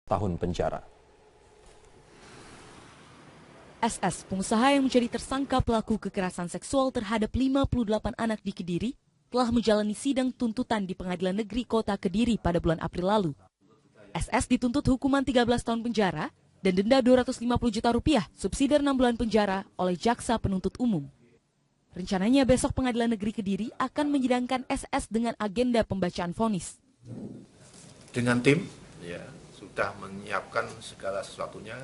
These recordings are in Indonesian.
tahun penjara. SS, pengusaha yang menjadi tersangka pelaku kekerasan seksual terhadap 58 anak di Kediri, telah menjalani sidang tuntutan di Pengadilan Negeri Kota Kediri pada bulan April lalu. SS dituntut hukuman 13 tahun penjara dan denda Rp250 juta subsidi 6 bulan penjara oleh jaksa penuntut umum. Rencananya besok Pengadilan Negeri Kediri akan menyidangkan SS dengan agenda pembacaan vonis. Dengan tim, sudah menyiapkan segala sesuatunya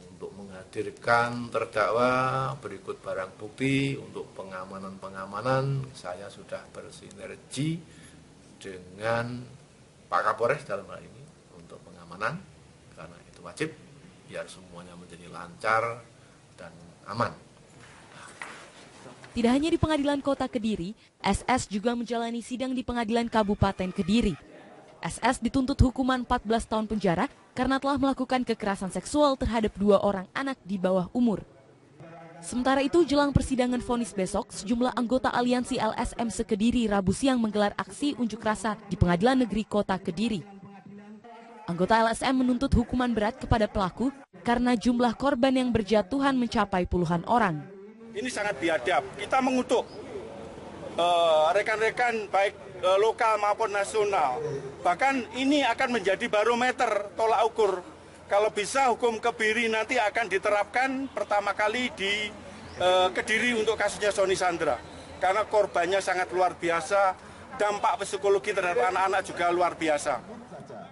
untuk menghadirkan terdakwa, berikut barang bukti untuk pengamanan. Saya sudah bersinergi dengan Pak Kapolres dalam hal ini untuk pengamanan, karena itu wajib biar semuanya menjadi lancar dan aman. Tidak hanya di Pengadilan Kota Kediri, SS juga menjalani sidang di Pengadilan Kabupaten Kediri. SS dituntut hukuman 14 tahun penjara karena telah melakukan kekerasan seksual terhadap 2 orang anak di bawah umur. Sementara itu, jelang persidangan vonis besok, sejumlah anggota aliansi LSM se-Kediri Rabu siang menggelar aksi unjuk rasa di Pengadilan Negeri Kota Kediri. Anggota LSM menuntut hukuman berat kepada pelaku karena jumlah korban yang berjatuhan mencapai puluhan orang. Ini sangat biadab. Kita mengutuk rekan-rekan baik lokal maupun nasional. Bahkan ini akan menjadi barometer tolak ukur. Kalau bisa hukum kebiri nanti akan diterapkan pertama kali di Kediri untuk kasusnya Sony Sandra. Karena korbannya sangat luar biasa, dampak psikologi terhadap anak-anak juga luar biasa.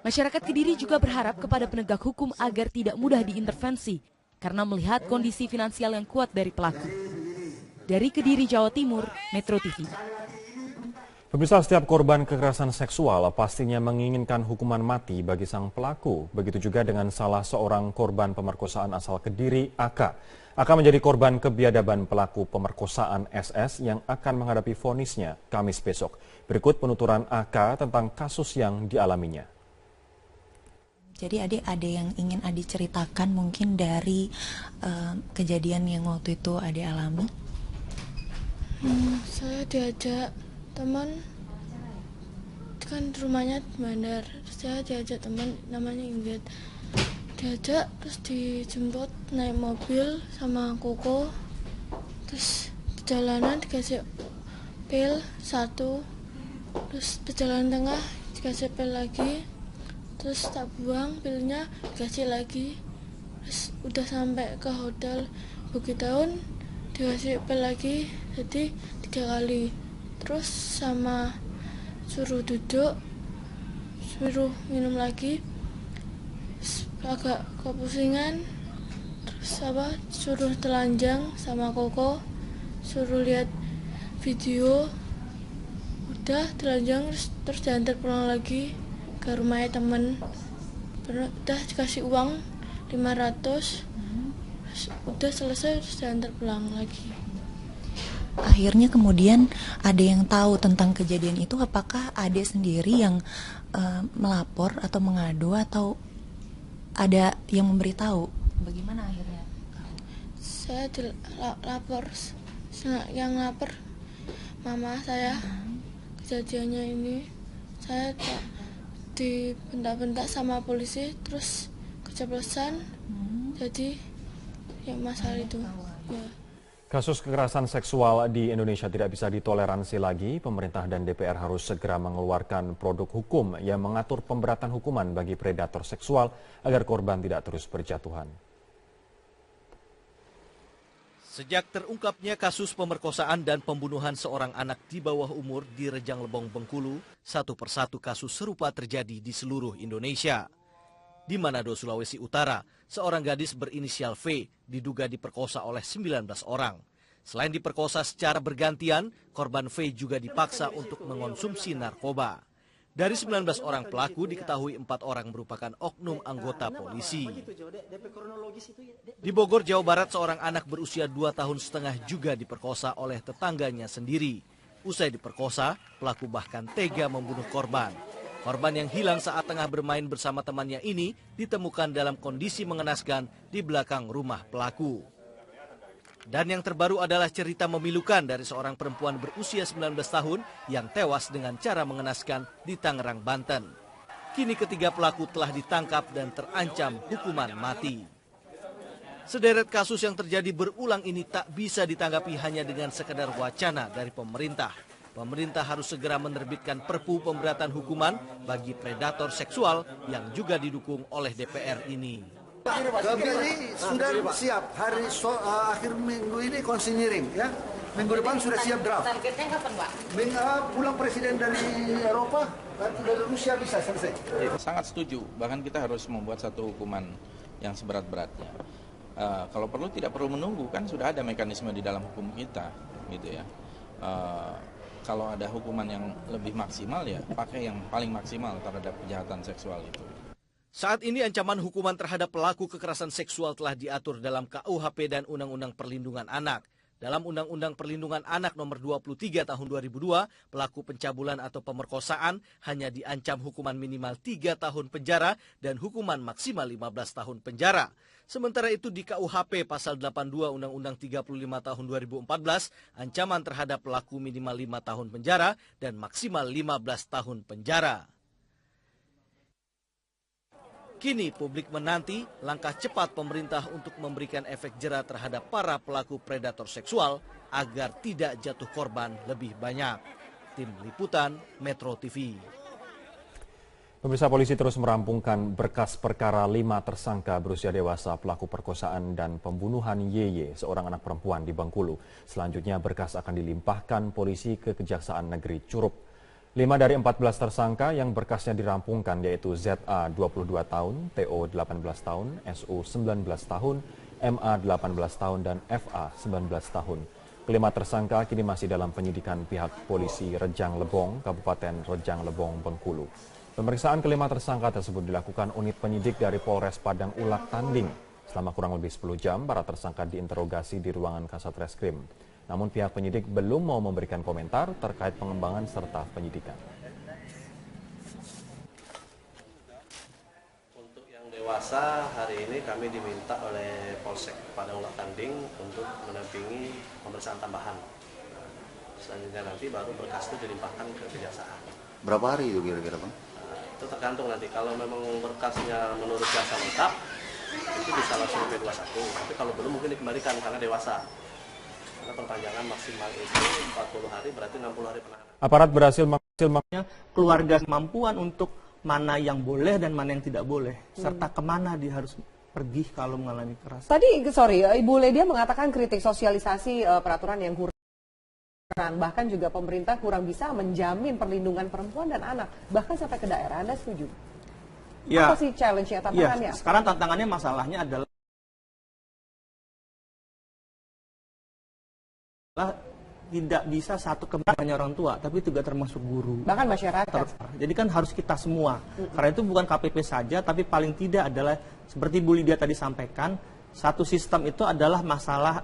Masyarakat Kediri juga berharap kepada penegak hukum agar tidak mudah diintervensi karena melihat kondisi finansial yang kuat dari pelaku. Dari Kediri, Jawa Timur, Metro TV. Pemirsa, setiap korban kekerasan seksual pastinya menginginkan hukuman mati bagi sang pelaku. Begitu juga dengan salah seorang korban pemerkosaan asal Kediri, AK. AK menjadi korban kebiadaban pelaku pemerkosaan SS yang akan menghadapi vonisnya Kamis besok. Berikut penuturan AK tentang kasus yang dialaminya. Jadi adik ada yang ingin adik ceritakan mungkin dari kejadian yang waktu itu adik alami? Saya diajak teman, kan rumahnya di Bandar, saya diajak teman namanya Inggit, diajak terus dijemput naik mobil sama Koko, terus perjalanan dikasih pil 1, terus perjalanan tengah dikasih pil lagi, terus tak buang pilnya dikasih lagi, terus udah sampai ke hotel Bukit Daun dikasih pil lagi, jadi 3 kali. Terus sama suruh duduk, suruh minum lagi, agak kepusingan, terus suruh telanjang sama Koko, suruh lihat video, udah telanjang terus diantar pulang lagi ke rumahnya temen, udah dikasih uang 500, udah selesai terus diantar pulang lagi. Akhirnya kemudian ada yang tahu tentang kejadian itu, apakah Ade sendiri yang melapor atau mengadu atau ada yang memberitahu? Bagaimana akhirnya? Saya lapor, yang lapor mama saya. Kejadiannya ini saya dibentak-bentak sama polisi terus keceplosan, jadi ya masalah itu ya. Kasus kekerasan seksual di Indonesia tidak bisa ditoleransi lagi. Pemerintah dan DPR harus segera mengeluarkan produk hukum yang mengatur pemberatan hukuman bagi predator seksual agar korban tidak terus berjatuhan. Sejak terungkapnya kasus pemerkosaan dan pembunuhan seorang anak di bawah umur di Rejang Lebong, Bengkulu, satu persatu kasus serupa terjadi di seluruh Indonesia. Di Manado, Sulawesi Utara, seorang gadis berinisial V diduga diperkosa oleh 19 orang. Selain diperkosa secara bergantian, korban V juga dipaksa untuk mengonsumsi narkoba. Dari 19 orang pelaku diketahui 4 orang merupakan oknum anggota polisi. Di Bogor, Jawa Barat, seorang anak berusia 2,5 tahun juga diperkosa oleh tetangganya sendiri. Usai diperkosa, pelaku bahkan tega membunuh korban. Korban yang hilang saat tengah bermain bersama temannya ini ditemukan dalam kondisi mengenaskan di belakang rumah pelaku. Dan yang terbaru adalah cerita memilukan dari seorang perempuan berusia 19 tahun yang tewas dengan cara mengenaskan di Tangerang, Banten. Kini ketiga pelaku telah ditangkap dan terancam hukuman mati. Sederet kasus yang terjadi berulang ini tak bisa ditanggapi hanya dengan sekedar wacana dari pemerintah. Pemerintah harus segera menerbitkan Perpu pemberatan hukuman bagi predator seksual yang juga didukung oleh DPR ini. Kebiri sudah siap, akhir minggu ini konsinyering ya. Minggu depan sudah siap draft. Targetnya kapan, Pak? Pulang presiden dari Eropa, dari Rusia bisa selesai. Sangat setuju, bahkan kita harus membuat satu hukuman yang seberat-beratnya. Kalau perlu tidak perlu menunggu, kan sudah ada mekanisme di dalam hukum kita, gitu ya. Kalau ada hukuman yang lebih maksimal ya pakai yang paling maksimal terhadap kejahatan seksual itu. Saat ini ancaman hukuman terhadap pelaku kekerasan seksual telah diatur dalam KUHP dan Undang-Undang Perlindungan Anak. Dalam Undang-Undang Perlindungan Anak nomor 23 tahun 2002, pelaku pencabulan atau pemerkosaan hanya diancam hukuman minimal 3 tahun penjara dan hukuman maksimal 15 tahun penjara. Sementara itu di KUHP pasal 82 Undang-Undang 35 tahun 2014, ancaman terhadap pelaku minimal 5 tahun penjara dan maksimal 15 tahun penjara. Kini publik menanti langkah cepat pemerintah untuk memberikan efek jera terhadap para pelaku predator seksual agar tidak jatuh korban lebih banyak. Tim Liputan Metro TV. Pemirsa, polisi terus merampungkan berkas perkara 5 tersangka berusia dewasa pelaku perkosaan dan pembunuhan YY, seorang anak perempuan di Bengkulu. Selanjutnya berkas akan dilimpahkan polisi ke Kejaksaan Negeri Curup. 5 dari 14 tersangka yang berkasnya dirampungkan yaitu ZA 22 tahun, TO 18 tahun, SU 19 tahun, MA 18 tahun, dan FA 19 tahun. Kelima tersangka kini masih dalam penyidikan pihak polisi Rejang Lebong, Kabupaten Rejang Lebong, Bengkulu. Pemeriksaan kelima tersangka tersebut dilakukan unit penyidik dari Polres Padang Ulak Tanding. Selama kurang lebih 10 jam, para tersangka diinterogasi di ruangan Kasat Reskrim. Namun pihak penyidik belum mau memberikan komentar terkait pengembangan serta penyidikan. Untuk yang dewasa, hari ini kami diminta oleh Polsek Padang Ulak Tanding untuk mendampingi pemeriksaan tambahan. Selanjutnya nanti baru berkas itu dilimpahkan ke Kejaksaan. Berapa hari itu kira-kira, Bang? Itu tergantung nanti. Kalau memang berkasnya menurut jasa lengkap, itu bisa langsung P21. Tapi kalau belum mungkin dikembalikan karena dewasa. Karena perpanjangan maksimal itu 40 hari, berarti 60 hari penahanan. Aparat berhasil keluarga kemampuan untuk mana yang boleh dan mana yang tidak boleh, serta kemana dia harus pergi kalau mengalami kekerasan. Tadi, Ibu Ledia mengatakan kritik sosialisasi peraturan yang kurang. Bahkan juga pemerintah kurang bisa menjamin perlindungan perempuan dan anak. Bahkan sampai ke daerah, Anda setuju? Ya, apa sih challenge-nya, tantangannya? Ya, sekarang tantangannya masalahnya adalah tidak bisa satu kebanyakan orang tua, tapi juga termasuk guru. Bahkan masyarakat. Jadi kan harus kita semua. Karena itu bukan KPP saja, tapi paling tidak adalah seperti Bu Lydia tadi sampaikan, satu sistem itu adalah masalah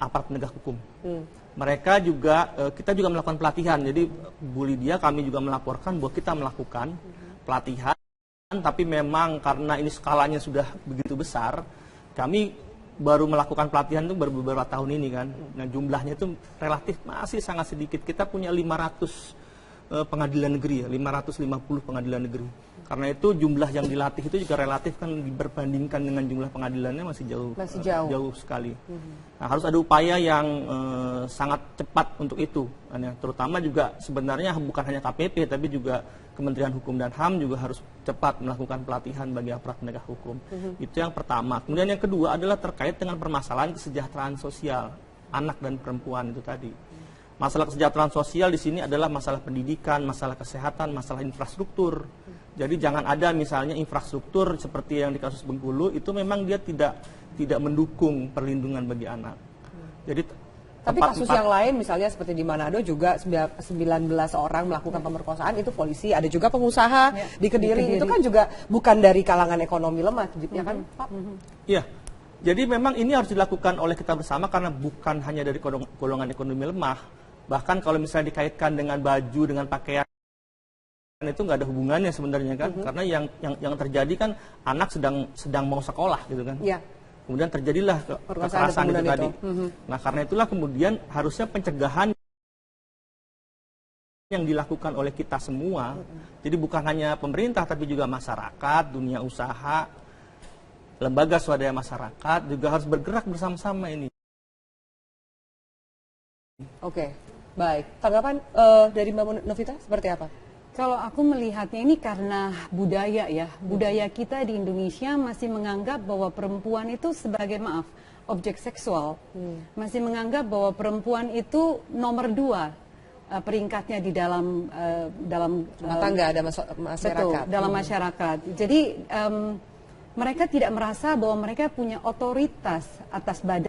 aparat penegak hukum. Mereka juga, kita juga melakukan pelatihan. Jadi Bu Lydia, kami juga melaporkan bahwa kita melakukan pelatihan, tapi memang karena ini skalanya sudah begitu besar, kami baru melakukan pelatihan itu baru beberapa tahun ini kan. Nah, jumlahnya itu relatif masih sangat sedikit. Kita punya 500 pengadilan negeri ya, 550 pengadilan negeri. Karena itu jumlah yang dilatih itu juga relatif kan diperbandingkan dengan jumlah pengadilannya masih jauh sekali. Nah, harus ada upaya yang sangat cepat untuk itu. Nah, terutama juga sebenarnya bukan hanya KPP tapi juga Kementerian Hukum dan HAM juga harus cepat melakukan pelatihan bagi aparat penegak hukum. Itu yang pertama. Kemudian yang kedua adalah terkait dengan permasalahan kesejahteraan sosial anak dan perempuan itu tadi. Masalah kesejahteraan sosial di sini adalah masalah pendidikan, masalah kesehatan, masalah infrastruktur. Jadi jangan ada misalnya infrastruktur seperti yang di kasus Bengkulu itu memang dia tidak mendukung perlindungan bagi anak. Jadi tapi kasus yang lain misalnya seperti di Manado juga 19 orang melakukan pemerkosaan, itu polisi, ada juga pengusaha di Kediri. Itu kan juga bukan dari kalangan ekonomi lemah, ya kan Pak? Iya, jadi memang ini harus dilakukan oleh kita bersama karena bukan hanya dari golongan ekonomi lemah. Bahkan kalau misalnya dikaitkan dengan baju, dengan pakaian, itu nggak ada hubungannya sebenarnya kan, karena yang terjadi kan anak sedang mau sekolah gitu kan. Iya. Kemudian terjadilah kekerasan itu tadi. Nah, karena itulah kemudian harusnya pencegahan yang dilakukan oleh kita semua. Jadi bukan hanya pemerintah tapi juga masyarakat, dunia usaha, lembaga swadaya masyarakat juga harus bergerak bersama-sama ini. Oke, baik. Tanggapan dari Mbak Novita seperti apa? Kalau aku melihatnya ini karena budaya ya, budaya kita di Indonesia masih menganggap bahwa perempuan itu sebagai objek seksual, masih menganggap bahwa perempuan itu nomor 2 peringkatnya di dalam rumah tangga, ada masyarakat. Betul, dalam masyarakat. Jadi mereka tidak merasa bahwa mereka punya otoritas atas badan.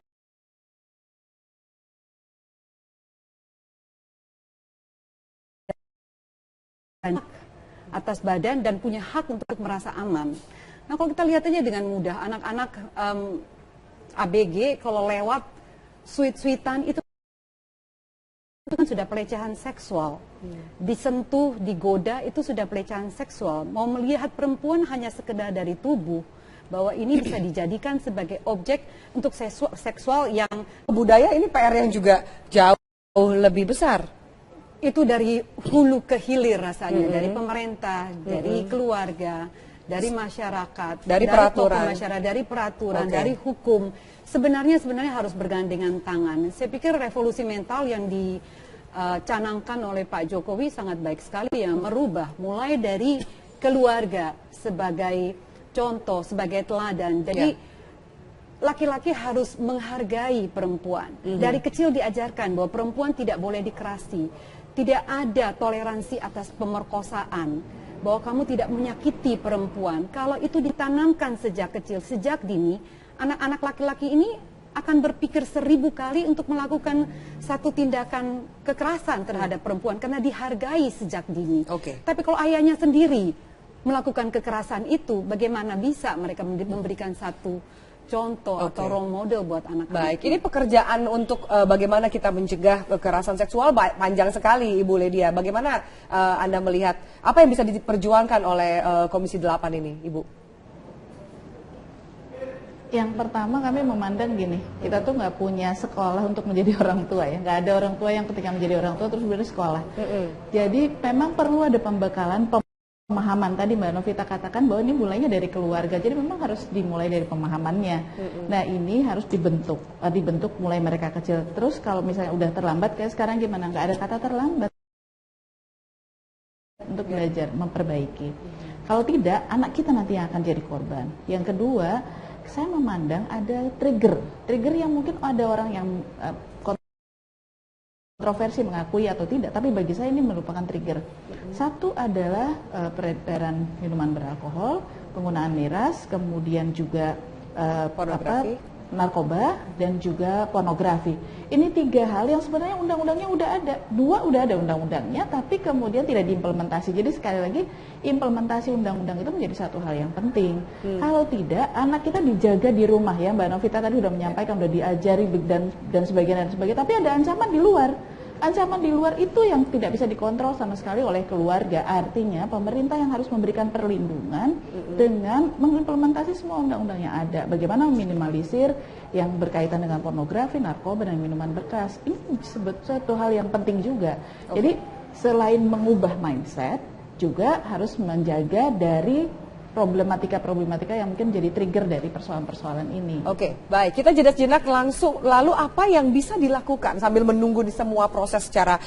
Atas badan dan punya hak untuk merasa aman. Nah kalau kita lihat aja dengan mudah anak-anak ABG kalau lewat sweet-sweetan itu kan sudah pelecehan seksual. Disentuh, digoda itu sudah pelecehan seksual. Mau melihat perempuan hanya sekedar dari tubuh bahwa ini bisa dijadikan sebagai objek untuk seksual yang budaya ini PR yang juga jauh lebih besar. Itu dari hulu ke hilir rasanya, dari pemerintah, dari keluarga, dari masyarakat, dari peraturan, dari peraturan, dari hukum. Sebenarnya harus bergandengan tangan. Saya pikir revolusi mental yang dicanangkan oleh Pak Jokowi sangat baik sekali ya, merubah mulai dari keluarga sebagai contoh, sebagai teladan. Jadi laki-laki harus menghargai perempuan. Dari kecil diajarkan bahwa perempuan tidak boleh dikerasi. Tidak ada toleransi atas pemerkosaan, bahwa kamu tidak menyakiti perempuan. Kalau itu ditanamkan sejak kecil, sejak dini, anak-anak laki-laki ini akan berpikir 1000 kali untuk melakukan satu tindakan kekerasan terhadap perempuan karena dihargai sejak dini. Tapi kalau ayahnya sendiri melakukan kekerasan itu, bagaimana bisa mereka memberikan satu contoh atau role model buat anak-anak? Baik, ini pekerjaan untuk bagaimana kita mencegah kekerasan seksual panjang sekali, Ibu Ledia. Bagaimana Anda melihat apa yang bisa diperjuangkan oleh Komisi 8 ini, Ibu? Yang pertama kami memandang gini, kita tuh nggak punya sekolah untuk menjadi orang tua ya, nggak ada orang tua yang ketika menjadi orang tua terus bersekolah. Jadi memang perlu ada pembekalan, pemahaman. Tadi Mbak Novita katakan bahwa ini mulainya dari keluarga, jadi memang harus dimulai dari pemahamannya. Nah ini harus dibentuk mulai mereka kecil. Terus kalau misalnya udah terlambat kayak sekarang gimana? Nggak ada kata terlambat untuk belajar memperbaiki. Kalau tidak, anak kita nanti yang akan jadi korban. Yang kedua, saya memandang ada trigger yang mungkin ada orang yang kontroversi mengakui atau tidak, tapi bagi saya ini merupakan trigger. Satu adalah peredaran minuman beralkohol, penggunaan miras, kemudian juga narkoba dan juga pornografi. Ini 3 hal yang sebenarnya undang-undangnya udah ada. 2 udah ada undang-undangnya, tapi kemudian tidak diimplementasi. Jadi sekali lagi implementasi undang-undang itu menjadi satu hal yang penting. Kalau tidak, anak kita dijaga di rumah ya. Mbak Novita tadi udah menyampaikan, udah diajari dan sebagainya. Tapi ada ancaman di luar. Ancaman di luar itu yang tidak bisa dikontrol sama sekali oleh keluarga. Artinya pemerintah yang harus memberikan perlindungan dengan mengimplementasi semua undang-undang yang ada. Bagaimana meminimalisir yang berkaitan dengan pornografi, narkoba, dan minuman bekas. Ini suatu hal yang penting juga. Jadi selain mengubah mindset, juga harus menjaga dari problematika-problematika yang mungkin jadi trigger dari persoalan-persoalan ini. Oke, baik. Kita jeda sejenak langsung. Lalu apa yang bisa dilakukan sambil menunggu di semua proses secara